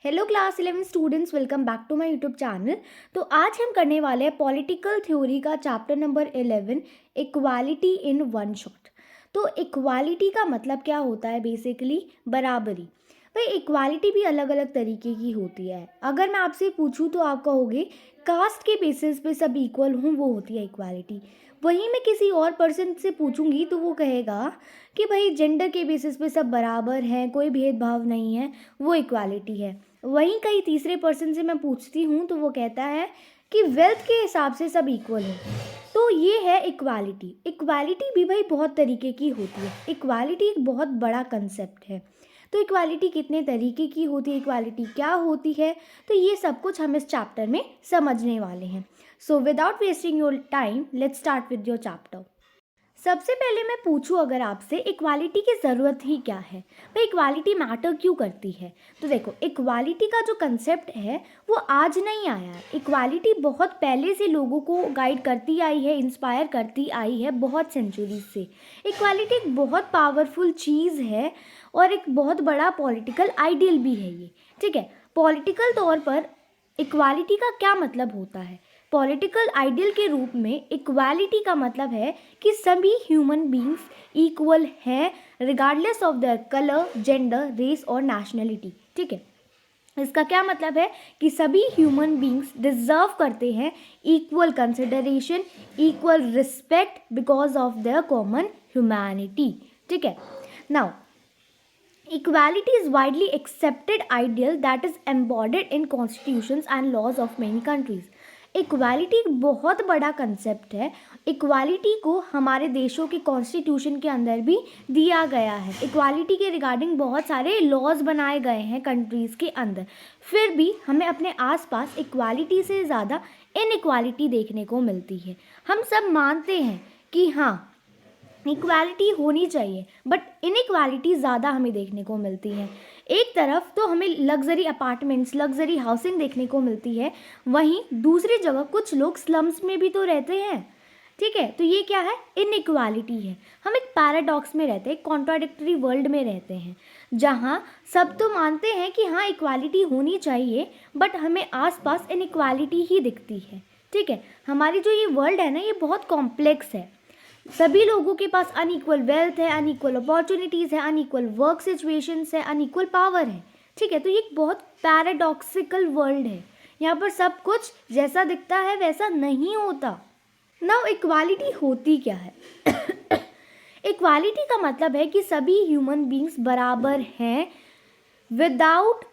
Hello class 11 students, welcome back to my YouTube channel. तो आज हम करने वाले हैं पॉलिटिकल थ्योरी का chapter number 11, equality in one shot. तो इक्वालिटी का मतलब क्या होता है? बेसिकली बराबरी। भाई इक्वालिटी भी अलग अलग तरीके की होती है। अगर मैं आपसे पूछूं तो आप कहोगे कास्ट के बेसिस पे सब इक्वल हों, वो होती है इक्वालिटी। वहीं मैं किसी और पर्सन से पूछूंगी तो वो कहेगा कि भाई जेंडर के बेसिस पे सब बराबर हैं, कोई भेदभाव नहीं है, वो इक्वालिटी है। वहीं कहीं तीसरे पर्सन से मैं पूछती हूँ तो वो कहता है कि वेल्थ के हिसाब से सब इक्वल हैं। तो ये है इक्वालिटी। इक्वालिटी भी भाई बहुत तरीके की होती है। इक्वालिटी एक बहुत बड़ा कंसेप्ट है। तो इक्वालिटी कितने तरीके की होती है, इक्वालिटी क्या होती है, तो ये सब कुछ हम इस चैप्टर में समझने वाले हैं। So without wasting your time, let's start with your chapter. सबसे पहले मैं पूछूं अगर आपसे, इक्वालिटी की ज़रूरत ही क्या है? भाई इक्वालिटी मैटर क्यों करती है? तो देखो, इक्वालिटी का जो कंसेप्ट है वो आज नहीं आया है। इक्वालिटी बहुत पहले से लोगों को गाइड करती आई है, इंस्पायर करती आई है बहुत सेंचुरीज से। इक्वालिटी एक बहुत पावरफुल चीज़ है और एक बहुत बड़ा पॉलिटिकल आइडियल भी है ये। ठीक है, पॉलिटिकल तौर पर इक्वालिटी का क्या मतलब होता है? पॉलिटिकल आइडियल के रूप में इक्वालिटी का मतलब है कि सभी ह्यूमन बींग्स इक्वल हैं regardless of their colour, gender, race और नेशनलिटी। ठीक है, इसका क्या मतलब है कि सभी ह्यूमन बींग्स डिजर्व करते हैं equal consideration, equal respect because of their common humanity. ठीक है, now equality is widely accepted ideal that is embodied in constitutions and laws of many countries. Equality एक बहुत बड़ा कंसेप्ट है। इक्वालिटी को हमारे देशों के कॉन्स्टिट्यूशन के अंदर भी दिया गया है। इक्वालिटी के रिगार्डिंग बहुत सारे लॉज बनाए गए हैं कंट्रीज़ के अंदर। फिर भी हमें अपने आसपास इक्वालिटी से ज़्यादा इनइक्वालिटी देखने को मिलती है। हम सब मानते हैं कि हाँ इक्वालिटी होनी चाहिए, बट इनइक्वालिटी ज़्यादा हमें देखने को मिलती है। एक तरफ तो हमें लग्जरी अपार्टमेंट्स, लग्जरी हाउसिंग देखने को मिलती है, वहीं दूसरी जगह कुछ लोग स्लम्स में भी तो रहते हैं। ठीक है, तो ये क्या है? इनइक्वालिटी है। हम एक पैराडॉक्स में रहते हैं, कॉन्ट्राडिक्टरी वर्ल्ड में रहते हैं, जहाँ सब तो मानते हैं कि हाँ इक्वालिटी होनी चाहिए, बट हमें आसपास इनइक्वालिटी ही दिखती है। ठीक है, हमारी जो ये वर्ल्ड है ना, ये बहुत कॉम्प्लेक्स है। सभी लोगों के पास अनइक्वल वेल्थ है, अनइक्वल अपॉर्चुनिटीज़ है, अनइक्वल वर्क सिचुएशंस है, अनइक्वल पावर है। ठीक है, तो ये एक बहुत पैराडॉक्सिकल वर्ल्ड है। यहाँ पर सब कुछ जैसा दिखता है वैसा नहीं होता। नाउ इक्वालिटी होती क्या है? इक्वालिटी का मतलब है कि सभी ह्यूमन बींग्स बराबर हैं without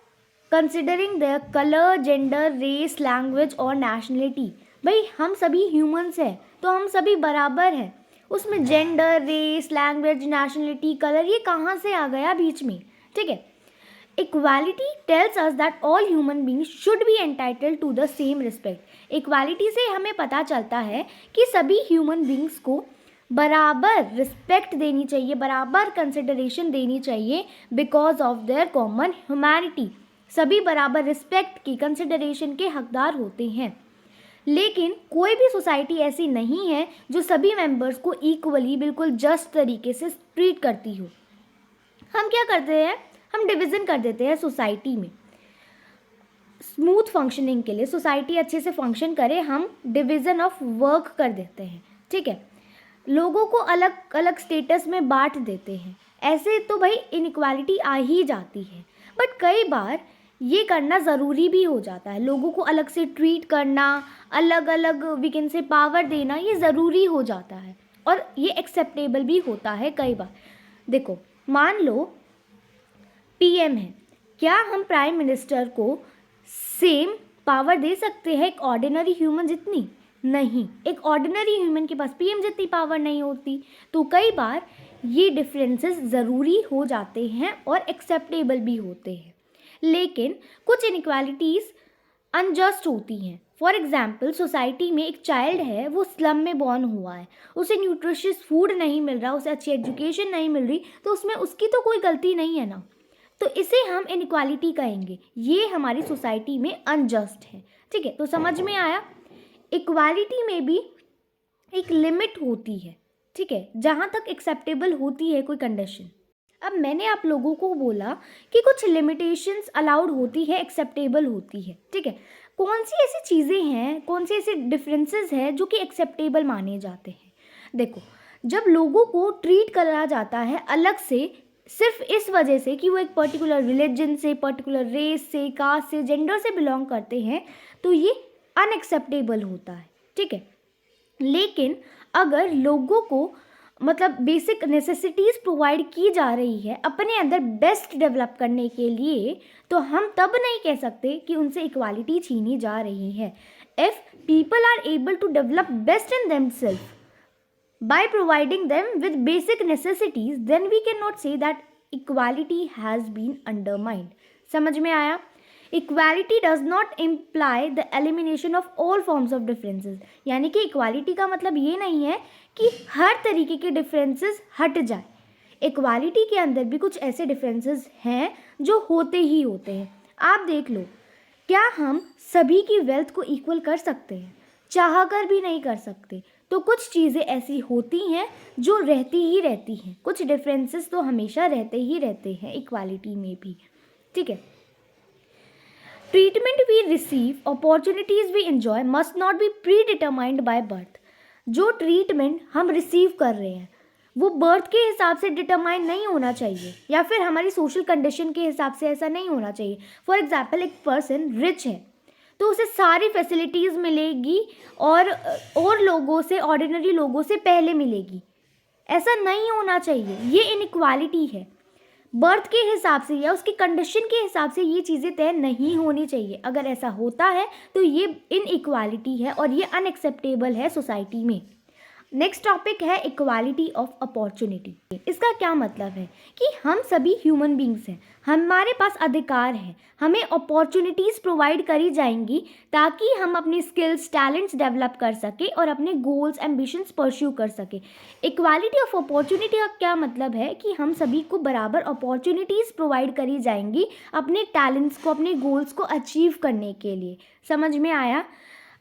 considering their colour, gender, race, language और नेशनलिटी। भाई हम सभी ह्यूमंस हैं तो हम सभी बराबर हैं। उसमें gender, race, language, nationality, colour ये कहाँ से आ गया बीच में? ठीक है, equality tells us that all human beings should be entitled to the same respect. Equality से हमें पता चलता है कि सभी ह्यूमन बींग्स को बराबर रिस्पेक्ट देनी चाहिए, बराबर कंसिडरेशन देनी चाहिए because of their common humanity. सभी बराबर रिस्पेक्ट की, कंसिडरेशन के हकदार होते हैं। लेकिन कोई भी सोसाइटी ऐसी नहीं है जो सभी मेंबर्स को इक्वली, बिल्कुल जस्ट तरीके से ट्रीट करती हो। हम क्या करते हैं? हम डिवीज़न कर देते हैं सोसाइटी में। स्मूथ फंक्शनिंग के लिए, सोसाइटी अच्छे से फंक्शन करे, हम डिवीज़न ऑफ वर्क कर देते हैं। ठीक है, लोगों को अलग अलग स्टेटस में बांट देते हैं। ऐसे तो भाई इनइक्वालिटी आ ही जाती है, बट कई बार ये करना ज़रूरी भी हो जाता है। लोगों को अलग से ट्रीट करना, अलग अलग वीकेंड से पावर देना, ये ज़रूरी हो जाता है और ये एक्सेप्टेबल भी होता है कई बार। देखो, मान लो पीएम है, क्या हम प्राइम मिनिस्टर को सेम पावर दे सकते हैं एक ऑर्डिनरी ह्यूमन जितनी? नहीं, एक ऑर्डिनरी ह्यूमन के पास पीएम जितनी पावर नहीं होती। तो कई बार ये डिफरेंसेस ज़रूरी हो जाते हैं और एक्सेप्टेबल भी होते हैं। लेकिन कुछ इनइक्वालिटीज़ अनजस्ट होती हैं। फॉर एग्जाम्पल, सोसाइटी में एक चाइल्ड है, वो स्लम में बॉर्न हुआ है, उसे न्यूट्रिशियस फूड नहीं मिल रहा, उसे अच्छी एजुकेशन नहीं मिल रही, तो उसमें उसकी तो कोई गलती नहीं है ना, तो इसे हम इनइक्वालिटी कहेंगे। ये हमारी सोसाइटी में अनजस्ट है। ठीक है, तो समझ में आया? इक्वालिटी में भी एक लिमिट होती है। ठीक है, जहाँ तक एक्सेप्टेबल होती है कोई कंडीशन। अब मैंने आप लोगों को बोला कि कुछ लिमिटेशंस अलाउड होती है, एक्सेप्टेबल होती है, ठीक है। कौन सी ऐसी चीज़ें हैं, कौन से ऐसे डिफरेंसेस हैं जो कि एक्सेप्टेबल माने जाते हैं? देखो, जब लोगों को ट्रीट करा जाता है अलग से सिर्फ इस वजह से कि वो एक पर्टिकुलर रिलीजन से, पर्टिकुलर रेस से, कास्ट से, जेंडर से बिलोंग करते हैं, तो ये अनएक्सेप्टेबल होता है, ठीक है। लेकिन अगर लोगों को मतलब बेसिक नेसेसिटीज़ प्रोवाइड की जा रही है अपने अंदर बेस्ट डेवलप करने के लिए, तो हम तब नहीं कह सकते कि उनसे इक्वालिटी छीनी जा रही है। If people are able to develop best in themselves by providing them with basic necessities, then we cannot say that equality has been undermined. समझ में आया? Equality does not imply the elimination of all forms of differences. यानी कि equality का मतलब ये नहीं है कि हर तरीके के differences हट जाए। Equality के अंदर भी कुछ ऐसे differences हैं जो होते ही होते हैं। आप देख लो, क्या हम सभी की वेल्थ को इक्वल कर सकते हैं? चाह कर भी नहीं कर सकते। तो कुछ चीज़ें ऐसी होती हैं जो रहती ही रहती हैं, कुछ डिफरेंसेस तो हमेशा रहते ही रहते हैं इक्वालिटी में भी, ठीक है। Treatment we receive, opportunities we enjoy must not be predetermined by birth. जो ट्रीटमेंट हम रिसीव कर रहे हैं वो बर्थ के हिसाब से डिटरमाइन नहीं होना चाहिए, या फिर हमारी सोशल कंडीशन के हिसाब से ऐसा नहीं होना चाहिए। फॉर एग्जाम्पल, एक पर्सन रिच है तो उसे सारी फैसिलिटीज़ मिलेगी और लोगों से, ऑर्डिनरी लोगों से पहले मिलेगी। ऐसा नहीं होना चाहिए, ये इनइक्वालिटी है। बर्थ के हिसाब से या उसकी कंडीशन के हिसाब से ये चीज़ें तय नहीं होनी चाहिए। अगर ऐसा होता है तो ये इनइक्वालिटी है और ये अनएक्सेप्टेबल है सोसाइटी में। नेक्स्ट टॉपिक है इक्वालिटी ऑफ अपॉर्चुनिटी। इसका क्या मतलब है कि हम सभी ह्यूमन बींग्स हैं, हमारे पास अधिकार है, हमें अपॉर्चुनिटीज़ प्रोवाइड करी जाएंगी ताकि हम अपनी स्किल्स, टैलेंट्स डेवलप कर सके और अपने गोल्स, एम्बिशंस परस्यू कर सके। इक्वालिटी ऑफ अपॉर्चुनिटी का क्या मतलब है कि हम सभी को बराबर अपॉर्चुनिटीज़ प्रोवाइड करी जाएंगी अपने टैलेंट्स को, अपने गोल्स को अचीव करने के लिए। समझ में आया?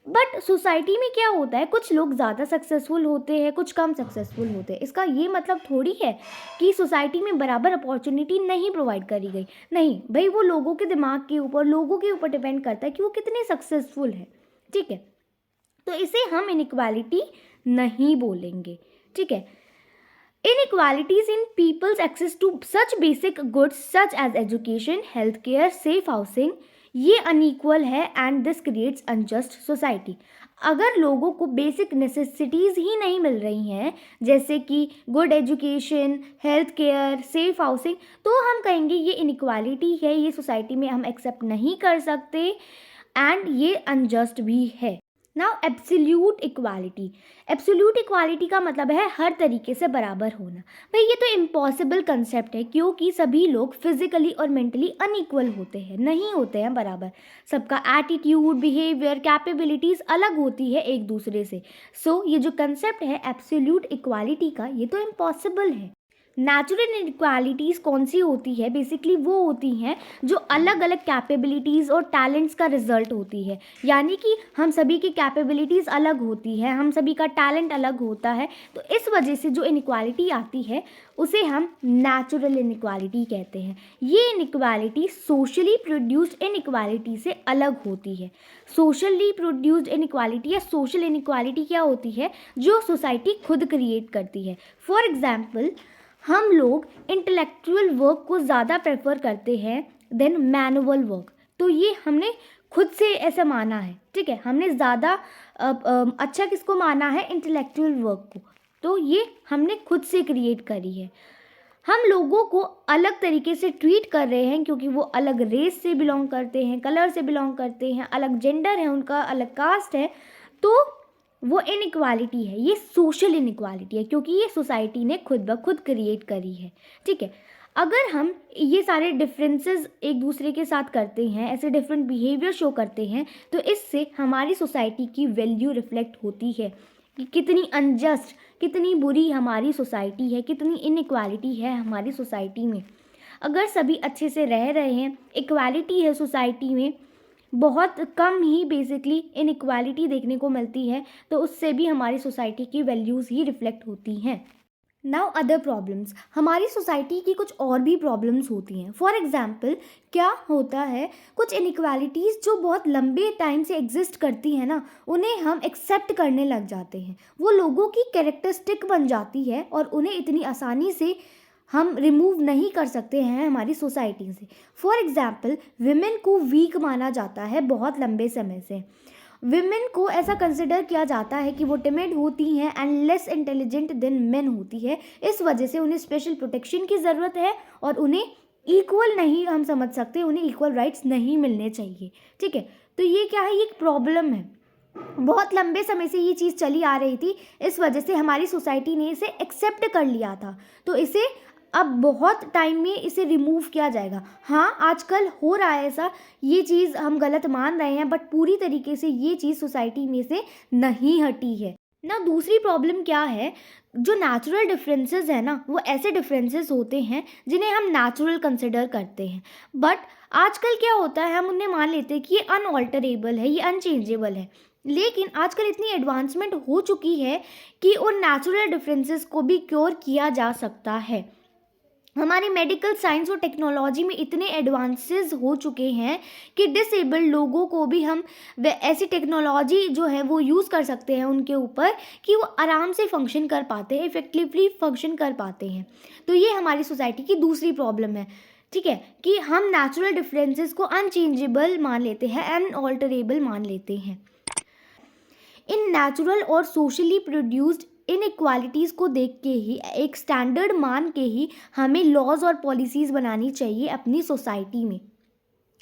बट सोसाइटी में क्या होता है, कुछ लोग ज़्यादा सक्सेसफुल होते हैं, कुछ कम सक्सेसफुल होते हैं। इसका ये मतलब थोड़ी है कि सोसाइटी में बराबर अपॉर्चुनिटी नहीं प्रोवाइड करी गई। नहीं भाई, वो लोगों के दिमाग के ऊपर, लोगों के ऊपर डिपेंड करता है कि वो कितने सक्सेसफुल है, ठीक है। तो इसे हम इनइक्वालिटी नहीं बोलेंगे, ठीक है। Inequalities in people's access to such basic goods such as education, healthcare, safe housing, ये अनइक्वल है and this creates unjust society. अगर लोगों को बेसिक नेसेसिटीज़ ही नहीं मिल रही हैं, जैसे कि good education, health care, safe housing, तो हम कहेंगे ये इनइक्वालिटी है, ये सोसाइटी में हम एक्सेप्ट नहीं कर सकते एंड ये अनजस्ट भी है। Now absolute equality. Absolute equality का मतलब है हर तरीके से बराबर होना। भाई ये तो इम्पॉसिबल कंसेप्ट है, क्योंकि सभी लोग फिजिकली और मेंटली अनइक्वल होते हैं, नहीं होते हैं बराबर। सबका एटीट्यूड, बिहेवियर, कैपेबिलिटीज़ अलग होती है एक दूसरे से। सो ये जो कंसेप्ट है एब्सोल्यूट इक्वालिटी का, ये तो इम्पॉसिबल है। नेचुरल इनइक्वालिटीज़ कौन सी होती है? बेसिकली वो होती हैं जो अलग अलग कैपेबिलिटीज़ और टैलेंट्स का रिजल्ट होती है। यानी कि हम सभी की कैपेबिलिटीज़ अलग होती है, हम सभी का टैलेंट अलग होता है, तो इस वजह से जो इनइक्वालिटी आती है उसे हम नेचुरल इनइक्वालिटी कहते हैं। ये इनइक्वालिटी सोशली प्रोड्यूस्ड इनइक्वालिटी से अलग होती है। सोशली प्रोड्यूस्ड इनइक्वालिटी या सोशल इनइक्वालिटी क्या होती है? जो सोसाइटी खुद क्रिएट करती है। फॉर एग्जाम्पल, हम लोग इंटेलेक्चुअल वर्क को ज़्यादा प्रेफर करते हैं देन मैनुअल वर्क, तो ये हमने खुद से ऐसा माना है, ठीक है। हमने ज़्यादा अच्छा किसको माना है? इंटेलेक्चुअल वर्क को, तो ये हमने खुद से क्रिएट करी है। हम लोगों को अलग तरीके से ट्रीट कर रहे हैं क्योंकि वो अलग रेस से बिलोंग करते हैं, कलर से बिलोंग करते हैं, अलग जेंडर है उनका, अलग कास्ट है, तो वो इनइक्वालिटी है। ये सोशल इनइक्वालिटी है क्योंकि ये सोसाइटी ने खुद ब खुद क्रिएट करी है, ठीक है। अगर हम ये सारे डिफरेंसेस एक दूसरे के साथ करते हैं, ऐसे डिफरेंट बिहेवियर शो करते हैं, तो इससे हमारी सोसाइटी की वैल्यू रिफ्लेक्ट होती है कि कितनी अनजस्ट, कितनी बुरी हमारी सोसाइटी है, कितनी इनइक्वालिटी है हमारी सोसाइटी में। अगर सभी अच्छे से रह रहे हैं, इक्वालिटी है सोसाइटी में, बहुत कम ही बेसिकली इनइक्वालिटी देखने को मिलती है, तो उससे भी हमारी सोसाइटी की वैल्यूज़ ही रिफ्लेक्ट होती हैं। नाउ अदर प्रॉब्लम्स, हमारी सोसाइटी की कुछ और भी प्रॉब्लम्स होती हैं। फॉर एग्जाम्पल क्या होता है, कुछ इनइक्वालिटीज़ जो बहुत लंबे टाइम से एग्जिस्ट करती हैं ना, उन्हें हम एक्सेप्ट करने लग जाते हैं। वो लोगों की कैरेक्टरिस्टिक बन जाती है और उन्हें इतनी आसानी से हम रिमूव नहीं कर सकते हैं हमारी सोसाइटी से। फॉर एग्जाम्पल विमेन को वीक माना जाता है बहुत लंबे समय से। विमेन को ऐसा कंसिडर किया जाता है कि वो टिमिड होती हैं and less intelligent then main होती है। इस वजह से उन्हें स्पेशल प्रोटेक्शन की ज़रूरत है और उन्हें इक्वल नहीं हम समझ सकते, उन्हें इक्वल राइट्स नहीं मिलने चाहिए। ठीक है, तो ये क्या है, ये एक प्रॉब्लम है। बहुत लंबे समय से ये चीज़ चली आ रही थी, इस वजह से हमारी सोसाइटी ने इसे एक्सेप्ट कर लिया था। तो इसे अब बहुत टाइम में इसे रिमूव किया जाएगा। हाँ, आजकल हो रहा है ऐसा, ये चीज़ हम गलत मान रहे हैं, बट पूरी तरीके से ये चीज़ सोसाइटी में से नहीं हटी है ना। दूसरी प्रॉब्लम क्या है, जो नेचुरल डिफरेंसेस है ना, वो ऐसे डिफरेंसेस होते हैं जिन्हें हम नेचुरल कंसिडर करते हैं, बट आजकल क्या होता है, हम उन्हें मान लेते हैं कि ये अनऑल्टरेबल है, ये अनचेंजेबल है। लेकिन आजकल इतनी एडवांसमेंट हो चुकी है कि उन नेचुरल डिफरेंसेस को भी क्योर किया जा सकता है। हमारी मेडिकल साइंस और टेक्नोलॉजी में इतने एडवांसेस हो चुके हैं कि डिसेबल्ड लोगों को भी हम ऐसी टेक्नोलॉजी जो है वो यूज़ कर सकते हैं उनके ऊपर कि वो आराम से फंक्शन कर पाते हैं, इफेक्टिवली फंक्शन कर पाते हैं। तो ये हमारी सोसाइटी की दूसरी प्रॉब्लम है। ठीक है, कि हम नेचुरल डिफरेंसेस को अनचेंजेबल मान लेते हैं, अनऑल्टरेबल मान लेते हैं। इन नेचुरल और सोशली प्रोड्यूस्ड इनइक्वालिटीज़ को देख के ही, एक स्टैंडर्ड मान के ही हमें लॉज और पॉलिसीज़ बनानी चाहिए अपनी सोसाइटी में।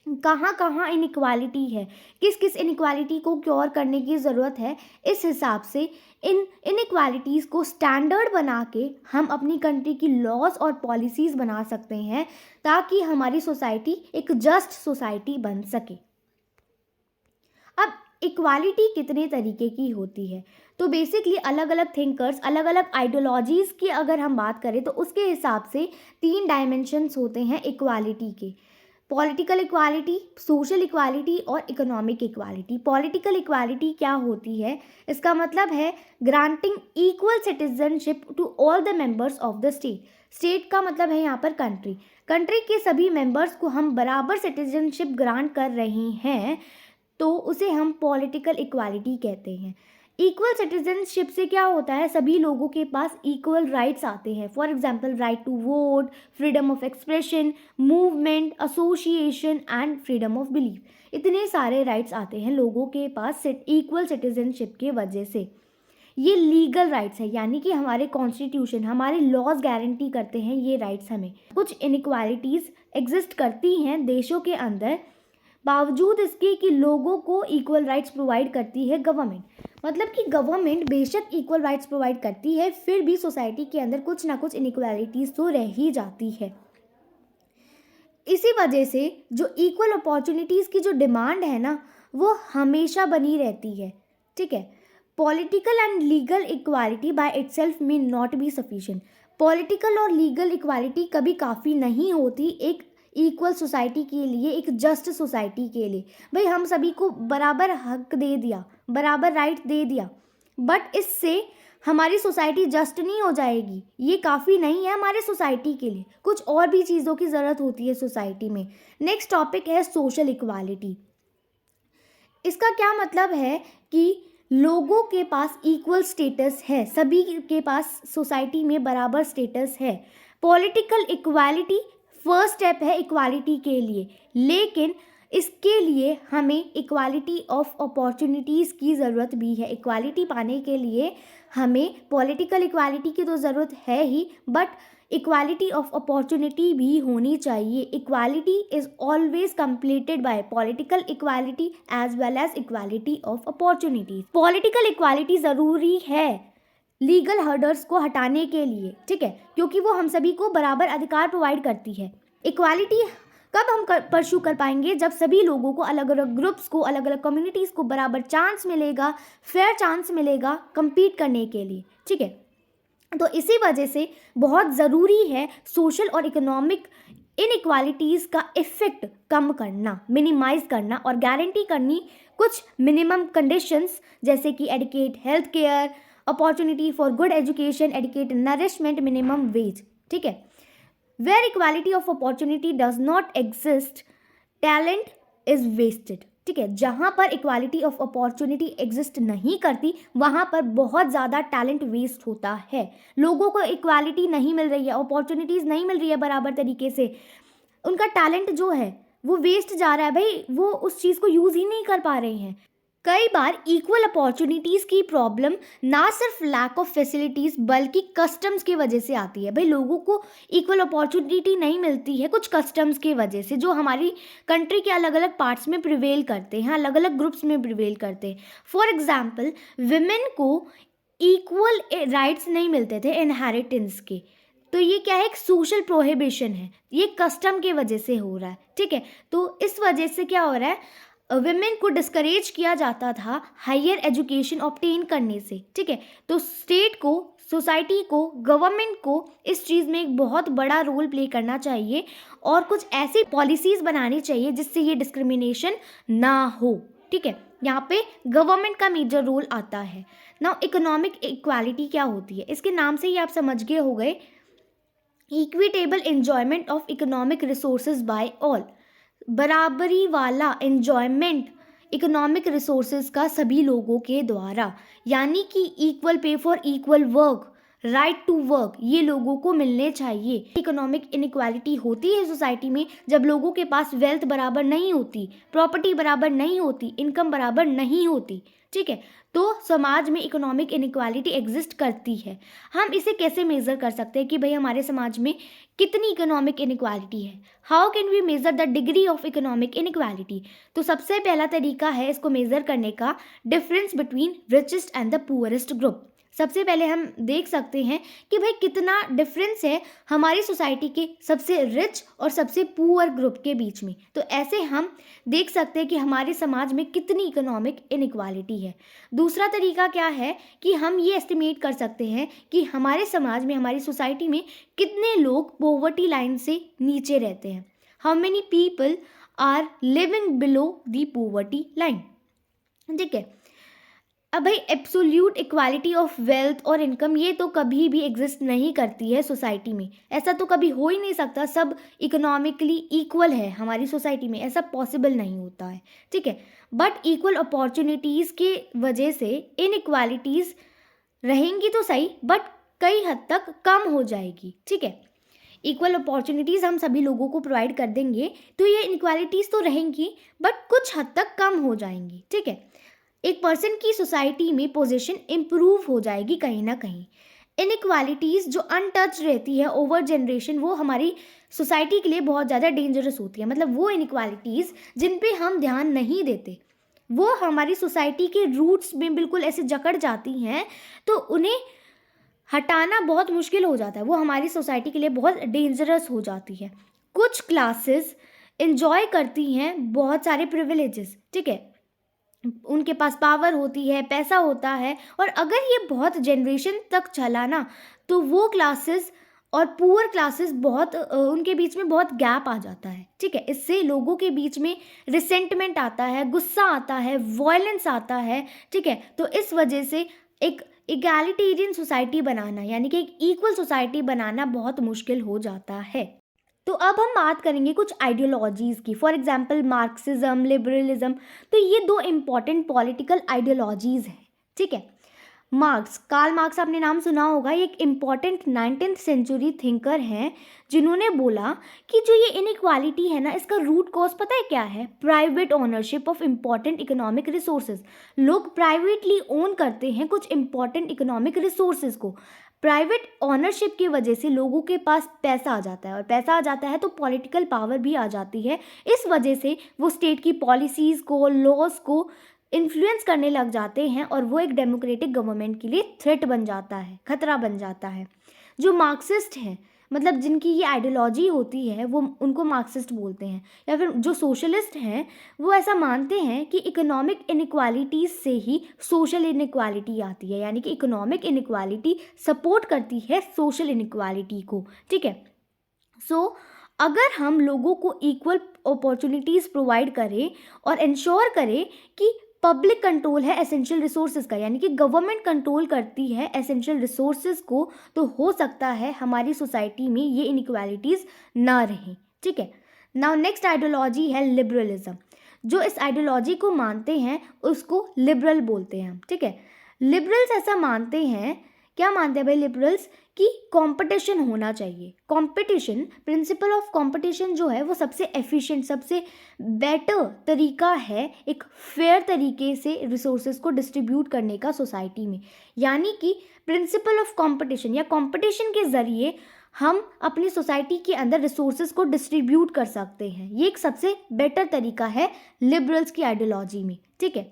कहाँ कहाँ इनइक्वालिटी है, किस किस इनइक्वालिटी को क्योर करने की ज़रूरत है, इस हिसाब से इन इनइक्वालिटीज़ को स्टैंडर्ड बना के हम अपनी कंट्री की लॉज और पॉलिसीज़ बना सकते हैं, ताकि हमारी सोसाइटी एक जस्ट सोसाइटी बन सके। अब इक्वालिटी कितने तरीके की होती है, तो बेसिकली अलग अलग थिंकर्स, अलग अलग आइडियोलॉजीज़ की अगर हम बात करें तो उसके हिसाब से 3 डायमेंशंस होते हैं इक्वालिटी के: पॉलिटिकल इक्वालिटी, सोशल इक्वालिटी और इकोनॉमिक इक्वालिटी। पॉलिटिकल इक्वालिटी क्या होती है, इसका मतलब है granting equal citizenship to all the members of the state. State का मतलब है यहाँ पर कंट्री। कंट्री के सभी मेंबर्स को हम बराबर सिटीजनशिप ग्रांट कर रहे हैं, तो उसे हम पॉलिटिकल इक्वालिटी कहते हैं। इक्वल सिटीजनशिप से क्या होता है, सभी लोगों के पास इक्वल राइट्स आते हैं। For example right to vote, freedom of expression, movement, association and freedom of belief. इतने सारे राइट्स आते हैं लोगों के पास इक्वल सिटीजनशिप के वजह से। ये लीगल राइट्स है, यानी कि हमारे कॉन्स्टिट्यूशन, हमारे लॉज गारंटी करते हैं ये राइट्स हमें। कुछ इनइक्वालिटीज़ एग्जिस्ट करती हैं देशों के अंदर, बावजूद इसके कि लोगों को इक्वल राइट्स प्रोवाइड करती है गवर्नमेंट। मतलब कि गवर्नमेंट बेशक इक्वल राइट्स प्रोवाइड करती है, फिर भी सोसाइटी के अंदर कुछ ना कुछ इनइक्वालिटीज़ तो रह ही जाती है। इसी वजह से जो इक्वल अपॉर्चुनिटीज़ की जो डिमांड है ना, वो हमेशा बनी रहती है। ठीक है, political and legal equality by itself may not be sufficient. Political और लीगल इक्वालिटी कभी काफ़ी नहीं होती एक इक्वल सोसाइटी के लिए, एक जस्ट सोसाइटी के लिए। भाई हम सभी को बराबर हक दे दिया, बराबर राइट दे दिया, बट इससे हमारी सोसाइटी जस्ट नहीं हो जाएगी। ये काफ़ी नहीं है हमारे सोसाइटी के लिए, कुछ और भी चीज़ों की ज़रूरत होती है सोसाइटी में। नेक्स्ट टॉपिक है सोशल इक्वालिटी। इसका क्या मतलब है कि लोगों के पास इक्वल स्टेटस है, सभी के पास सोसाइटी में बराबर स्टेटस है। पॉलिटिकल इक्वालिटी फर्स्ट स्टेप है इक्वालिटी के लिए, लेकिन इसके लिए हमें इक्वालिटी ऑफ अपॉर्चुनिटीज़ की ज़रूरत भी है। इक्वालिटी पाने के लिए हमें पॉलिटिकल इक्वालिटी की तो ज़रूरत है ही, बट इक्वालिटी ऑफ अपॉर्चुनिटी भी होनी चाहिए। Equality is always completed by political equality as well as equality of opportunities. Political equality ज़रूरी है लीगल हर्डर्स को हटाने के लिए, ठीक है, क्योंकि वो हम सभी को बराबर अधिकार प्रोवाइड करती है। इक्वालिटी कब हम परस्यू कर पाएंगे, जब सभी लोगों को, अलग अलग ग्रुप्स को, अलग अलग कम्युनिटीज़ को बराबर चांस मिलेगा, फेयर चांस मिलेगा कम्पीट करने के लिए। ठीक है, तो इसी वजह से बहुत ज़रूरी है सोशल और इकोनॉमिक इनइक्वालिटीज़ का इफ़ेक्ट कम करना, मिनिमाइज़ करना और गारंटी करनी कुछ मिनिमम कंडीशंस, जैसे कि adequate health care, opportunity for good education, educate, nourishment, minimum wage, ठीक है। Where equality of opportunity does not exist, talent is wasted, ठीक है। जहाँ पर इक्वालिटी ऑफ अपॉर्चुनिटी एग्जिस्ट नहीं करती वहाँ पर बहुत ज़्यादा टैलेंट वेस्ट होता है। लोगों को इक्वालिटी नहीं मिल रही है, अपॉर्चुनिटीज़ नहीं मिल रही है बराबर तरीके से, उनका टैलेंट जो है वो वेस्ट जा रहा है भाई, वो उस चीज़ को यूज़ ही नहीं कर पा रहे हैं। कई बार इक्वल अपॉर्चुनिटीज़ की प्रॉब्लम ना सिर्फ लैक ऑफ फैसिलिटीज़ बल्कि कस्टम्स की वजह से आती है। भाई लोगों को इक्वल अपॉर्चुनिटी नहीं मिलती है कुछ कस्टम्स की वजह से, जो हमारी कंट्री के अलग अलग पार्ट्स में प्रिवेल करते हैं, अलग अलग ग्रुप्स में प्रिवेल करते हैं। फॉर एग्जाम्पल, विमेन को इक्वल राइट्स नहीं मिलते थे इनहेरिटेंस के, तो ये क्या है, एक सोशल प्रोहिबिशन है, ये कस्टम की वजह से हो रहा है, ठीक है। तो इस वजह से क्या हो रहा है, विमेन को डिस्करेज किया जाता था हायर एजुकेशन ऑब्टेन करने से, ठीक है। तो स्टेट को, सोसाइटी को, गवर्नमेंट को इस चीज़ में एक बहुत बड़ा रोल प्ले करना चाहिए और कुछ ऐसी पॉलिसीज़ बनानी चाहिए जिससे ये डिस्क्रिमिनेशन ना हो, ठीक है। यहाँ पे गवर्नमेंट का मेजर रोल आता है। नाउ इकोनॉमिक इक्वालिटी क्या होती है, इसके नाम से ही आप समझ गए हो गए, equitable enjoyment of economic resources by all, बराबरी वाला एन्जॉयमेंट इकोनॉमिक रिसोर्सेज का सभी लोगों के द्वारा, यानी कि equal pay for equal work, right to work, ये लोगों को मिलने चाहिए। इकोनॉमिक इनइक्वालिटी होती है सोसाइटी में जब लोगों के पास वेल्थ बराबर नहीं होती, प्रॉपर्टी बराबर नहीं होती, इनकम बराबर नहीं होती, ठीक है। तो समाज में इकोनॉमिक इनइक्वालिटी एग्जिस्ट करती है। हम इसे कैसे मेज़र कर सकते हैं कि भाई हमारे समाज में कितनी इकोनॉमिक इनइक्वालिटी है, how can we measure the degree of economic inequality. तो सबसे पहला तरीका है इसको मेज़र करने का, difference between richest and the poorest group. सबसे पहले हम देख सकते हैं कि भाई कितना डिफरेंस है हमारी सोसाइटी के सबसे रिच और सबसे पुअर ग्रुप के बीच में। तो ऐसे हम देख सकते हैं कि हमारे समाज में कितनी इकोनॉमिक इनइक्वालिटी है। दूसरा तरीका क्या है कि हम ये एस्टिमेट कर सकते हैं कि हमारे समाज में, हमारी सोसाइटी में कितने लोग पॉवर्टी लाइन से नीचे रहते हैं, how many people are living below the poverty line, ठीक है। अब भाई एब्सोल्यूट इक्वालिटी ऑफ वेल्थ और इनकम ये तो कभी भी एग्जिस्ट नहीं करती है सोसाइटी में, ऐसा तो कभी हो ही नहीं सकता, सब इकोनॉमिकली इक्वल है हमारी सोसाइटी में, ऐसा पॉसिबल नहीं होता है, ठीक है। बट इक्वल अपॉर्चुनिटीज़ के वजह से इनइक्वालिटीज़ रहेंगी तो सही, बट कई हद तक कम हो जाएगी, ठीक है। इक्वल अपॉर्चुनिटीज़ हम सभी लोगों को प्रोवाइड कर देंगे तो ये इनइक्वालिटीज़ तो रहेंगी बट कुछ हद तक कम हो जाएंगी, ठीक है। एक पर्सन की सोसाइटी में पोजीशन इम्प्रूव हो जाएगी कहीं ना कहीं। इनइक्वालिटीज़ जो अनटच रहती है ओवर जनरेशन, वो हमारी सोसाइटी के लिए बहुत ज़्यादा डेंजरस होती है। मतलब वो इनइक्वालिटीज़ जिन पे हम ध्यान नहीं देते, वो हमारी सोसाइटी के रूट्स में बिल्कुल ऐसे जकड़ जाती हैं, तो उन्हें हटाना बहुत मुश्किल हो जाता है, वो हमारी सोसाइटी के लिए बहुत डेंजरस हो जाती है। कुछ क्लासेस इन्जॉय करती हैं बहुत सारे प्रिविलेजेस, ठीक है, उनके पास पावर होती है, पैसा होता है, और अगर ये बहुत जनरेशन तक चला ना तो वो क्लासेस और पुअर क्लासेस बहुत उनके बीच में बहुत गैप आ जाता है, ठीक है। इससे लोगों के बीच में रिसेंटमेंट आता है, गुस्सा आता है, वायलेंस आता है, ठीक है। तो इस वजह से एक इगैलिटेरियन सोसाइटी बनाना, यानी कि एक इक्वल सोसाइटी बनाना बहुत मुश्किल हो जाता है। तो अब हम बात करेंगे कुछ आइडियोलॉजीज़ की, फॉर एग्जांपल मार्क्सिज्म, लिबरलिज्म। तो ये दो इम्पॉर्टेंट पॉलिटिकल आइडियोलॉजीज़ हैं, ठीक है। कार्ल मार्क्स, आपने नाम सुना होगा, ये एक इम्पॉर्टेंट 19th सेंचुरी थिंकर हैं जिन्होंने बोला कि जो ये इनइक्वालिटी है ना, इसका रूट कॉज पता है क्या है? Private ownership of important economic resources. लोग प्राइवेटली ओन करते हैं कुछ इम्पॉर्टेंट इकोनॉमिक रिसोर्सेज को। प्राइवेट ऑनरशिप की वजह से लोगों के पास पैसा आ जाता है, और पैसा आ जाता है तो पॉलिटिकल पावर भी आ जाती है। इस वजह से वो स्टेट की पॉलिसीज़ को, लॉज को इन्फ्लुएंस करने लग जाते हैं, और वो एक डेमोक्रेटिक गवर्नमेंट के लिए थ्रेट बन जाता है, खतरा बन जाता है। जो मार्क्सिस्ट हैं, मतलब जिनकी ये आइडियोलॉजी होती है, वो उनको मार्क्सिस्ट बोलते हैं। या फिर जो सोशलिस्ट हैं, वो ऐसा मानते हैं कि इकोनॉमिक इनइक्वालिटीज़ से ही सोशल इनइक्वालिटी आती है, यानी कि इकोनॉमिक इनइक्वालिटी सपोर्ट करती है सोशल इनइक्वालिटी को, ठीक है। सो अगर हम लोगों को इक्वल अपॉर्चुनिटीज़ प्रोवाइड करें और इंश्योर करें कि पब्लिक कंट्रोल है एसेंशियल रिसोर्सेज का, यानी कि गवर्नमेंट कंट्रोल करती है एसेंशियल रिसोर्सेज को, तो हो सकता है हमारी सोसाइटी में ये इनइक्वालिटीज़ ना रहें। ठीक है। नाउ नेक्स्ट आइडियोलॉजी है लिबरलिज्म। जो इस आइडियोलॉजी को मानते हैं उसको लिबरल बोलते हैं हम। ठीक है। लिबरल्स ऐसा मानते हैं, क्या मानते हैं भाई लिबरल्स, कि कंपटीशन होना चाहिए। कंपटीशन, प्रिंसिपल ऑफ कंपटीशन जो है वो सबसे एफिशिएंट, सबसे बेटर तरीका है एक फेयर तरीके से रिसोर्सेज को डिस्ट्रीब्यूट करने का सोसाइटी में। यानी कि प्रिंसिपल ऑफ कंपटीशन या कंपटीशन के ज़रिए हम अपनी सोसाइटी के अंदर रिसोर्सेज को डिस्ट्रीब्यूट कर सकते हैं। ये एक सबसे बेटर तरीका है लिबरल्स की आइडियोलॉजी में। ठीक है।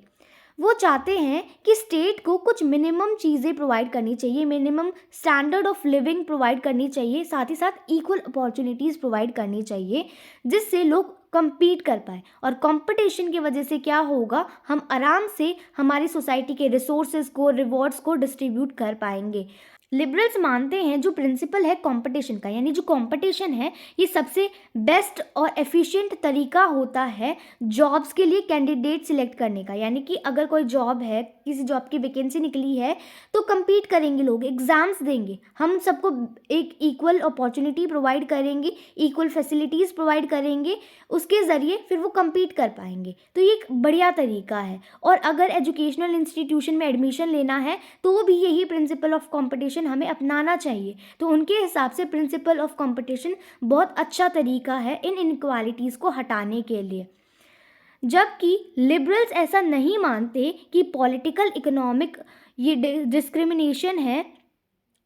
वो चाहते हैं कि स्टेट को कुछ मिनिमम चीज़ें प्रोवाइड करनी चाहिए, minimum standard of living provide करनी चाहिए, साथ ही साथ इक्वल अपॉर्चुनिटीज़ प्रोवाइड करनी चाहिए, जिससे लोग compete कर पाए। और कंपटीशन की वजह से क्या होगा, हम आराम से हमारी सोसाइटी के रिसोर्सेज को, रिवॉर्ड्स को डिस्ट्रीब्यूट कर पाएंगे। लिबरल्स मानते हैं जो प्रिंसिपल है कंपटीशन का, यानी जो कंपटीशन है ये सबसे बेस्ट और एफिशिएंट तरीका होता है जॉब्स के लिए कैंडिडेट सिलेक्ट करने का। यानी कि अगर कोई जॉब है, किसी जॉब की वैकेंसी निकली है, तो compete करेंगे लोग, एग्ज़ाम्स देंगे, हम सबको एक इक्वल अपॉर्चुनिटी प्रोवाइड करेंगे, इक्वल फैसिलिटीज़ प्रोवाइड करेंगे, उसके ज़रिए फिर वो compete कर पाएंगे। तो ये एक बढ़िया तरीका है। और अगर एजुकेशनल इंस्टीट्यूशन में एडमिशन लेना है तो भी यही प्रिंसिपल ऑफ कंपटीशन हमें अपनाना चाहिए। तो उनके हिसाब से प्रिंसिपल ऑफ कंपटीशन बहुत अच्छा तरीका है इन इनइक्वालिटीज़ को हटाने के लिए। जबकि लिबरल्स ऐसा नहीं मानते कि पॉलिटिकल इकोनॉमिक ये डिस्क्रिमिनेशन है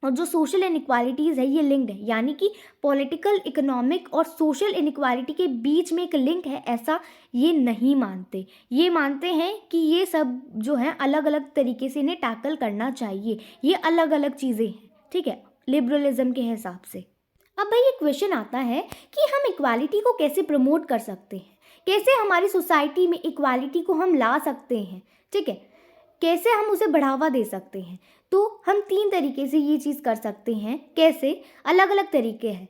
और जो सोशल इनइक्वालिटीज़ है ये लिंक्ड है। यानी कि पॉलिटिकल, इकोनॉमिक और सोशल इनइक्वालिटी के बीच में एक लिंक है, ऐसा ये नहीं मानते। ये मानते हैं कि ये सब जो है अलग अलग तरीके से इन्हें टैकल करना चाहिए, ये अलग अलग चीज़ें हैं। ठीक है, लिबरलिज्म के हिसाब से। अब भाई ये क्वेश्चन आता है कि हम इक्वालिटी को कैसे प्रमोट कर सकते हैं, कैसे हमारी सोसाइटी में इक्वालिटी को हम ला सकते हैं। ठीक है, कैसे हम उसे बढ़ावा दे सकते हैं। तो हम 3 तरीके से ये चीज़ कर सकते हैं। कैसे, अलग अलग तरीके हैं।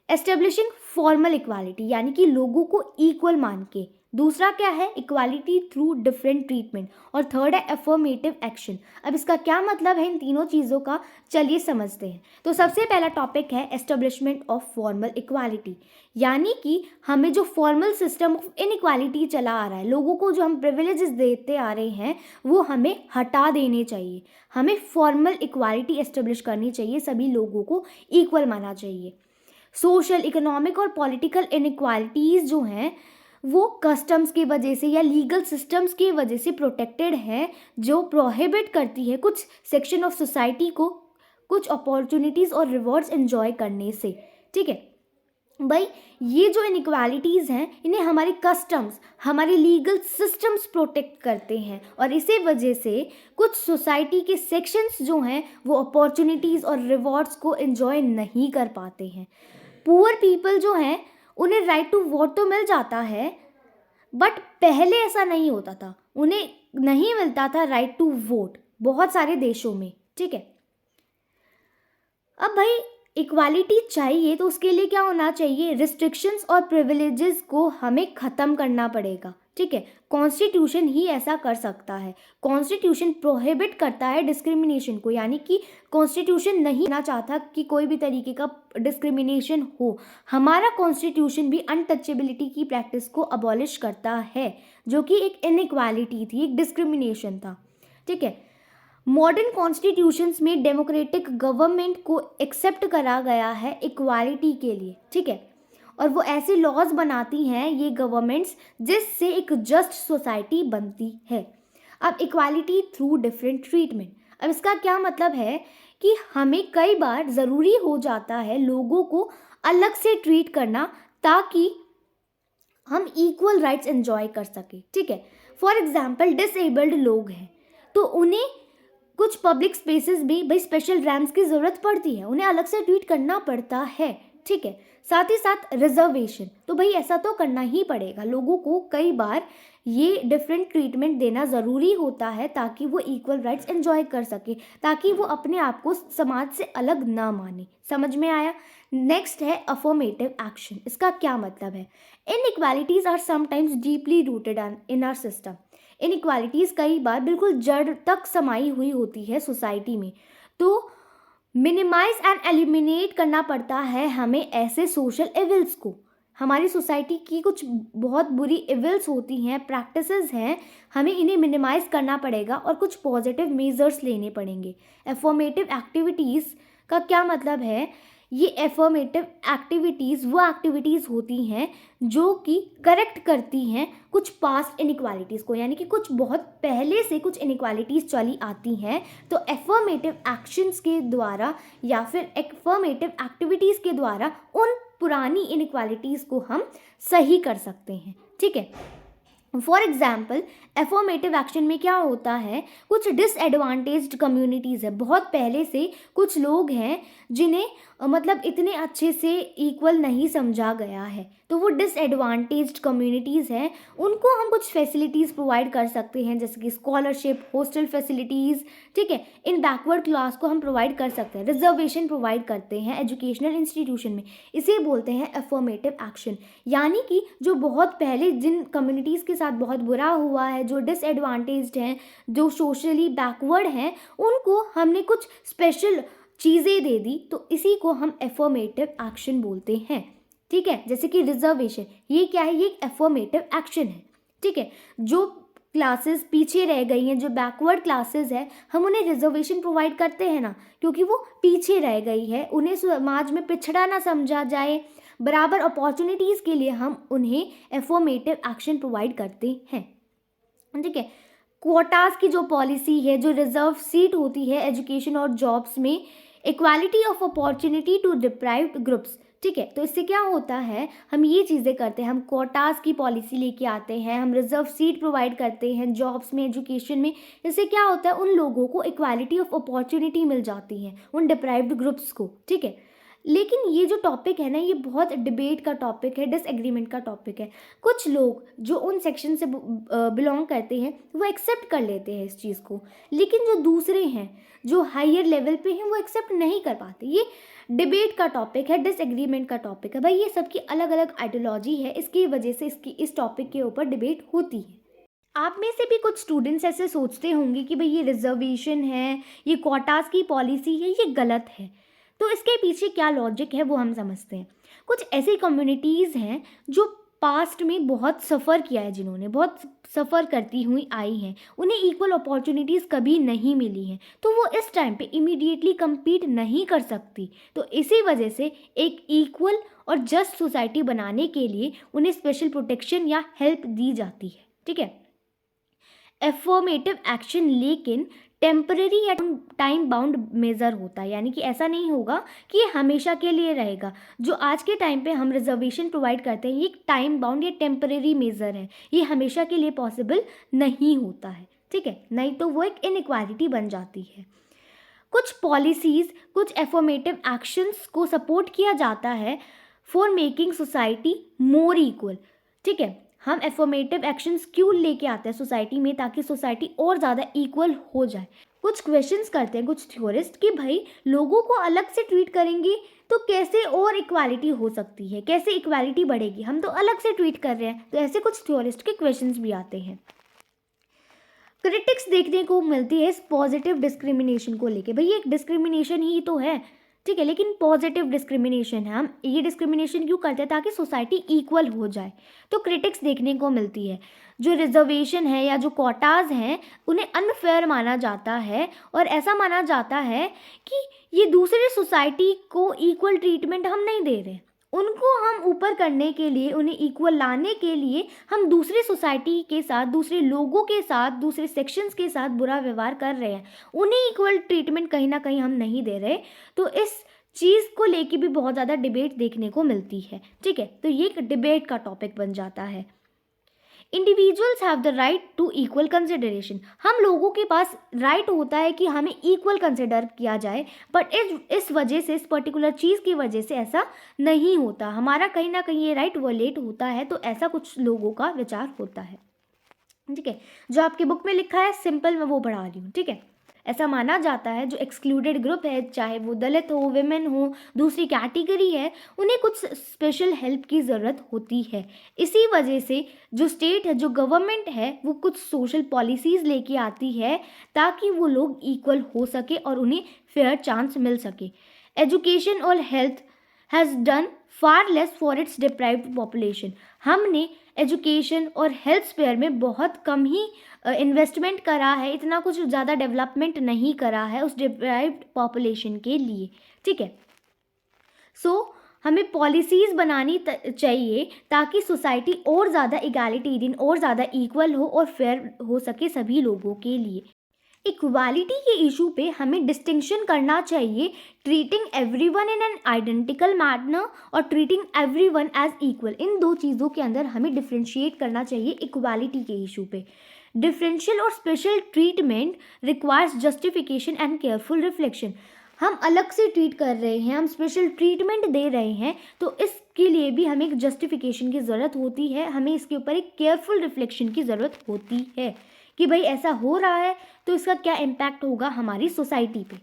एस्टेब्लिशिंग फॉर्मल इक्वालिटी, यानी कि लोगों को इक्वल मान के। दूसरा क्या है, इक्वालिटी थ्रू डिफरेंट ट्रीटमेंट। और थर्ड है अफर्मेटिव एक्शन। अब इसका क्या मतलब है इन तीनों चीज़ों का, चलिए समझते हैं। तो सबसे पहला टॉपिक है एस्टेब्लिशमेंट ऑफ फॉर्मल इक्वालिटी, यानी कि हमें जो फॉर्मल सिस्टम ऑफ इनइक्वालिटी चला आ रहा है, लोगों को जो हम प्रिविलेजेस देते आ रहे हैं वो हमें हटा देने चाहिए। हमें फॉर्मल इक्वालिटी एस्टेब्लिश करनी चाहिए, सभी लोगों को इक्वल माना चाहिए। सोशल, इकोनॉमिक और पॉलिटिकल इनइक्वालिटीज़ जो हैं वो कस्टम्स की वजह से या लीगल सिस्टम्स की वजह से प्रोटेक्टेड है, जो प्रोहिबिट करती है कुछ सेक्शन ऑफ सोसाइटी को कुछ अपॉर्चुनिटीज़ और रिवॉर्ड्स एंजॉय करने से। ठीक है भाई, ये जो इनइक्वालिटीज़ हैं इन्हें हमारे कस्टम्स, हमारे लीगल सिस्टम्स प्रोटेक्ट करते हैं, और इसी वजह से कुछ सोसाइटी के सेक्शंस जो हैं वो अपॉर्चुनिटीज़ और रिवॉर्ड्स को एंजॉय नहीं कर पाते हैं। पुअर पीपल जो हैं उन्हें राइट टू वोट तो मिल जाता है, बट पहले ऐसा नहीं होता था, उन्हें नहीं मिलता था राइट टू वोट बहुत सारे देशों में। ठीक है, अब भाई इक्वालिटी चाहिए तो उसके लिए क्या होना चाहिए, रिस्ट्रिक्शंस और प्रिविलेजेस को हमें ख़त्म करना पड़ेगा। ठीक है, कॉन्स्टिट्यूशन ही ऐसा कर सकता है। कॉन्स्टिट्यूशन प्रोहिबिट करता है डिस्क्रिमिनेशन को, यानी कि कॉन्स्टिट्यूशन नहीं ना चाहता कि कोई भी तरीके का डिस्क्रिमिनेशन हो। हमारा कॉन्स्टिट्यूशन भी अनटचेबिलिटी की प्रैक्टिस को अबॉलिश करता है, जो कि एक इनइक्वालिटी थी, एक डिस्क्रिमिनेशन था। ठीक है, मॉडर्न कॉन्स्टिट्यूशंस में डेमोक्रेटिक गवर्नमेंट को एक्सेप्ट करा गया है इक्वालिटी के लिए। ठीक है, और वो ऐसे लॉज बनाती हैं ये गवर्नमेंट्स जिससे एक जस्ट सोसाइटी बनती है। अब इक्वालिटी थ्रू डिफरेंट ट्रीटमेंट, अब इसका क्या मतलब है कि हमें कई बार ज़रूरी हो जाता है लोगों को अलग से ट्रीट करना ताकि हम इक्वल राइट्स एंजॉय कर सकें। ठीक है, फॉर एग्जाम्पल डिसेबल्ड लोग हैं तो उन्हें कुछ पब्लिक स्पेसेस में भाई स्पेशल रैम्प्स की ज़रूरत पड़ती है, उन्हें अलग से ट्रीट करना पड़ता है। ठीक है, साथ ही साथ रिजर्वेशन, तो भाई ऐसा तो करना ही पड़ेगा, लोगों को कई बार ये डिफरेंट ट्रीटमेंट देना ज़रूरी होता है ताकि वो इक्वल राइट्स एंजॉय कर सके, ताकि वो अपने आप को समाज से अलग ना माने। समझ में आया। नेक्स्ट है अफर्मेटिव एक्शन। इसका क्या मतलब है, inequalities are sometimes deeply rooted in our system. Inequalities कई बार बिल्कुल जड़ तक समाई हुई होती है सोसाइटी में। तो मिनिमाइज एंड एलिमिनेट करना पड़ता है हमें ऐसे सोशल एविल्स को। हमारी सोसाइटी की कुछ बहुत बुरी एविल्स होती हैं, प्रैक्टिसेस हैं, हमें इन्हें मिनिमाइज करना पड़ेगा और कुछ पॉजिटिव मेजर्स लेने पड़ेंगे। एफर्मेटिव एक्टिविटीज़ का क्या मतलब है? ये एफर्मेटिव एक्टिविटीज़ वो एक्टिविटीज़ होती हैं जो कि करेक्ट करती हैं कुछ पास्ट इनइक्वालिटीज़ को, यानी कि कुछ बहुत पहले से कुछ इनइक्वालिटीज़ चली आती हैं। तो एफर्मेटिव एक्शंस के द्वारा या फिर एफर्मेटिव एक्टिविटीज़ के द्वारा उन पुरानी इनइक्वालिटीज़ को हम सही कर सकते हैं। ठीक है, फॉर एग्जाम्पल एफर्मेटिव एक्शन में क्या होता है, कुछ डिसएडवांटेज्ड कम्युनिटीज़ है, बहुत पहले से कुछ लोग हैं जिन्हें मतलब इतने अच्छे से इक्वल नहीं समझा गया है, तो वो डिसएडवांटेज्ड कम्युनिटीज़ हैं, उनको हम कुछ फैसिलिटीज़ प्रोवाइड कर सकते हैं, जैसे कि स्कॉलरशिप, हॉस्टल फैसिलिटीज़। ठीक है, इन बैकवर्ड क्लास को हम प्रोवाइड कर सकते हैं, रिजर्वेशन प्रोवाइड करते हैं एजुकेशनल इंस्टीट्यूशन में। इसे बोलते हैं एफर्मेटिव एक्शन। यानी कि जो बहुत पहले जिन कम्युनिटीज़ के साथ बहुत बुरा हुआ है, जो डिसएडवांटेज्ड हैं, जो सोशली बैकवर्ड हैं, उनको हमने कुछ स्पेशल चीज़ें दे दी, तो इसी को हम एफर्मेटिव एक्शन बोलते हैं। ठीक है, जैसे कि रिजर्वेशन, ये क्या है? ये एक एफर्मेटिव एक्शन है। ठीक है, जो क्लासेस पीछे रह गई हैं, जो बैकवर्ड क्लासेस है, हम उन्हें रिजर्वेशन प्रोवाइड करते हैं ना, क्योंकि वो पीछे रह गई है, उन्हें समाज में पिछड़ा ना समझा जाए, बराबर अपॉर्चुनिटीज़ के लिए हम उन्हें एफर्मेटिव एक्शन प्रोवाइड करते हैं। ठीक है, क्वोटास की जो पॉलिसी है, जो रिजर्व सीट होती है एजुकेशन और जॉब्स में, equality of opportunity to deprived groups. ठीक है, तो इससे क्या होता है, हम ये चीज़ें करते हैं, हम क्वोटास की पॉलिसी लेके आते हैं, हम रिजर्व सीट प्रोवाइड करते हैं जॉब्स में, एजुकेशन में। इससे क्या होता है, उन लोगों को इक्वालिटी ऑफ अपॉर्चुनिटी मिल जाती है, उन डिप्राइव्ड ग्रुप्स को। ठीक है, लेकिन ये जो टॉपिक है ना, ये बहुत डिबेट का टॉपिक है, डिसएग्रीमेंट का टॉपिक है। कुछ लोग जो उन सेक्शन से बिलोंग करते हैं वो एक्सेप्ट कर लेते हैं इस चीज़ को, लेकिन जो दूसरे हैं जो हायर लेवल पे हैं वो एक्सेप्ट नहीं कर पाते। ये डिबेट का टॉपिक है, डिसएग्रीमेंट का टॉपिक है भाई, ये सबकी अलग अलग आइडियोलॉजी है, इसकी वजह से इस टॉपिक के ऊपर डिबेट होती है। आप में से भी कुछ स्टूडेंट्स ऐसे सोचते होंगे कि भाई ये रिजर्वेशन है, ये कोटास की पॉलिसी है, ये गलत है। तो इसके पीछे क्या लॉजिक है वो हम समझते हैं। कुछ ऐसी कम्युनिटीज़ हैं जो पास्ट में बहुत सफ़र किया है, जिन्होंने बहुत सफ़र करती हुई आई हैं, उन्हें इक्वल अपॉर्चुनिटीज़ कभी नहीं मिली हैं, तो वो इस टाइम पे इमीडिएटली compete नहीं कर सकती। तो इसी वजह से एक इक्वल और जस्ट सोसाइटी बनाने के लिए उन्हें स्पेशल प्रोटेक्शन या हेल्प दी जाती है। ठीक है, एफर्मेटिव एक्शन लेकिन टेम्पररी या टाइम बाउंड मेज़र होता है, यानी कि ऐसा नहीं होगा कि ये हमेशा के लिए रहेगा। जो आज के टाइम पे हम रिजर्वेशन प्रोवाइड करते हैं, ये एक टाइम बाउंड या टेम्पररी मेज़र है, ये हमेशा के लिए पॉसिबल नहीं होता है। ठीक है, नहीं तो वो एक इनइक्वालिटी बन जाती है। कुछ पॉलिसीज़, कुछ एफर्मेटिव एक्शंस को सपोर्ट किया जाता है for making society more equal. ठीक है, हम एफर्मेटिव एक्शंस क्यों लेके आते हैं सोसाइटी में, ताकि सोसाइटी और ज़्यादा इक्वल हो जाए। कुछ क्वेश्चंस करते हैं कुछ थ्योरिस्ट कि भाई लोगों को अलग से ट्रीट करेंगे तो कैसे और इक्वालिटी हो सकती है, कैसे इक्वालिटी बढ़ेगी, हम तो अलग से ट्रीट कर रहे हैं। तो ऐसे कुछ थ्योरिस्ट के क्वेश्चंस भी आते हैं। क्रिटिक्स देखने को मिलती है इस पॉजिटिव डिस्क्रिमिनेशन को लेके, भाई ये एक डिस्क्रिमिनेशन ही तो है। ठीक है, लेकिन पॉजिटिव डिस्क्रिमिनेशन है, हम ये डिस्क्रिमिनेशन क्यों करते हैं, ताकि सोसाइटी इक्वल हो जाए। तो क्रिटिक्स देखने को मिलती है, जो रिजर्वेशन है या जो कोटाज हैं उन्हें अनफेयर माना जाता है, और ऐसा माना जाता है कि ये दूसरे सोसाइटी को इक्वल ट्रीटमेंट हम नहीं दे रहे, उनको हम ऊपर करने के लिए, उन्हें इक्वल लाने के लिए हम दूसरे सोसाइटी के साथ, दूसरे लोगों के साथ, दूसरे सेक्शंस के साथ बुरा व्यवहार कर रहे हैं, उन्हें इक्वल ट्रीटमेंट कहीं ना कहीं हम नहीं दे रहे। तो इस चीज़ को लेके भी बहुत ज़्यादा डिबेट देखने को मिलती है। ठीक है, तो ये एक डिबेट का टॉपिक बन जाता है। Individuals have the right to equal consideration, हम लोगों के पास राइट होता है कि हमें इक्वल कंसिडर किया जाए, बट इस वजह से, इस पर्टिकुलर चीज़ की वजह से ऐसा नहीं होता, हमारा कहीं ना कहीं ये राइट वॉलेट होता है। तो ऐसा कुछ लोगों का विचार होता है। ठीक है, जो आपकी बुक में लिखा है सिंपल मैं वो पढ़ा रही हूँ। ठीक है, ऐसा माना जाता है जो एक्सक्लूडेड ग्रुप है, चाहे वो दलित हो, विमेन हो, दूसरी कैटेगरी है, उन्हें कुछ स्पेशल हेल्प की ज़रूरत होती है। इसी वजह से जो स्टेट है, जो गवर्नमेंट है, वो कुछ सोशल पॉलिसीज़ लेके आती है ताकि वो लोग इक्वल हो सके और उन्हें फेयर चांस मिल सके। एजुकेशन और health has done far less for its deprived population. हमने एजुकेशन और हेल्थ स्पेयर में बहुत कम ही इन्वेस्टमेंट करा है, इतना कुछ ज़्यादा डेवलपमेंट नहीं करा है उस डिप्राइव्ड पॉपुलेशन के लिए, ठीक है। हमें पॉलिसीज़ बनानी चाहिए ताकि सोसाइटी और ज़्यादा इगैलिटेरियन और ज़्यादा इक्वल हो और फेयर हो सके सभी लोगों के लिए। इक्वालिटी के इशू पे हमें डिस्टिंक्शन करना चाहिए treating everyone in an identical manner और ट्रीटिंग एवरीवन एज इक्वल। इन दो चीज़ों के अंदर हमें डिफ्रेंशिएट करना चाहिए इक्वालिटी के इशू पे। डिफरेंशियल और special treatment requires justification and careful reflection. हम अलग से ट्रीट कर रहे हैं, हम स्पेशल ट्रीटमेंट दे रहे हैं, तो इसके लिए भी हमें एक जस्टिफिकेशन की ज़रूरत होती है, हमें इसके ऊपर एक केयरफुल रिफ्लेक्शन की ज़रूरत होती है कि भाई ऐसा हो रहा है तो इसका क्या इम्पैक्ट होगा हमारी सोसाइटी पे।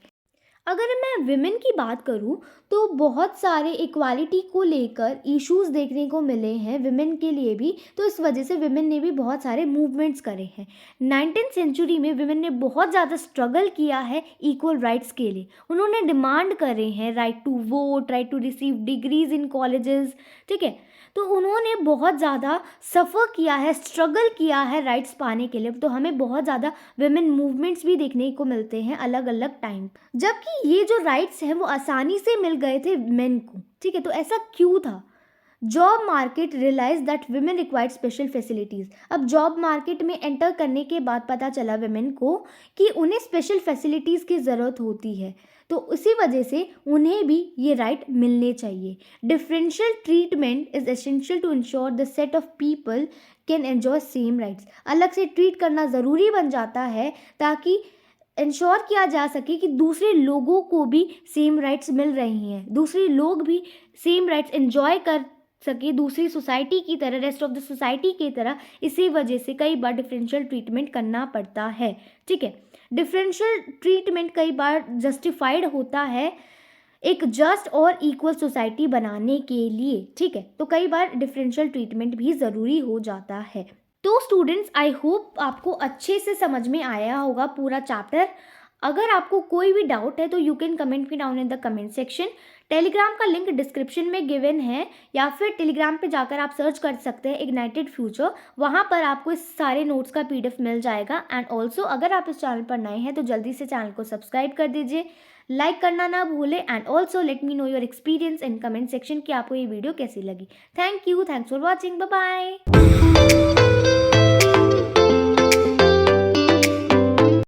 अगर मैं विमेन की बात करूं तो बहुत सारे इक्वालिटी को लेकर इश्यूज़ देखने को मिले हैं विमेन के लिए भी, तो इस वजह से विमेन ने भी बहुत सारे मूवमेंट्स करे हैं। 19th सेंचुरी में विमेन ने बहुत ज़्यादा स्ट्रगल किया है इक्वल राइट्स के लिए। उन्होंने डिमांड करे हैं right to vote, right to receive degrees in colleges, ठीक है। तो उन्होंने बहुत ज़्यादा सफ़र किया है, स्ट्रगल किया है राइट्स पाने के लिए। तो हमें बहुत ज़्यादा विमेन मूवमेंट्स भी देखने को मिलते हैं अलग अलग टाइम, जबकि ये जो राइट्स हैं वो आसानी से मिल गए थे मेन को, ठीक है। तो ऐसा क्यों था? Job market realize that women required special facilities. अब जॉब मार्केट में एंटर करने के बाद पता चला विमेन को कि उन्हें स्पेशल फैसिलिटीज़ की ज़रूरत होती है, तो उसी वजह से उन्हें भी ये राइट मिलने चाहिए। Differential treatment is essential to ensure the set of people can enjoy same rights. अलग से ट्रीट करना ज़रूरी बन जाता है ताकि इंश्योर किया जा सके कि दूसरे लोगों को भी सेम राइट्स मिल रही हैं, दूसरे लोग भी सेम राइट्स एंजॉय कर सके दूसरी सोसाइटी की तरह, रेस्ट ऑफ द सोसाइटी की तरह। इसी वजह से कई बार डिफरेंशियल ट्रीटमेंट करना पड़ता है, ठीक है। डिफरेंशियल ट्रीटमेंट कई बार जस्टिफाइड होता है एक जस्ट और इक्वल सोसाइटी बनाने के लिए, ठीक है। तो कई बार डिफरेंशियल ट्रीटमेंट भी ज़रूरी हो जाता है। तो स्टूडेंट्स, आई होप आपको अच्छे से समझ में आया होगा पूरा चैप्टर। अगर आपको कोई भी डाउट है तो you can comment me down in the comment section. Telegram का लिंक डिस्क्रिप्शन में गिवन है, या फिर टेलीग्राम पे जाकर आप सर्च कर सकते हैं इग्नाइटेड फ्यूचर, वहाँ पर आपको इस सारे नोट्स का PDF मिल जाएगा। एंड ऑल्सो अगर आप इस चैनल पर नए हैं तो जल्दी से चैनल को सब्सक्राइब कर दीजिए, लाइक करना ना भूलें। And also let me know your experience in comment section कि आपको ये वीडियो कैसी लगी। Thank you, thanks for watching, bye bye.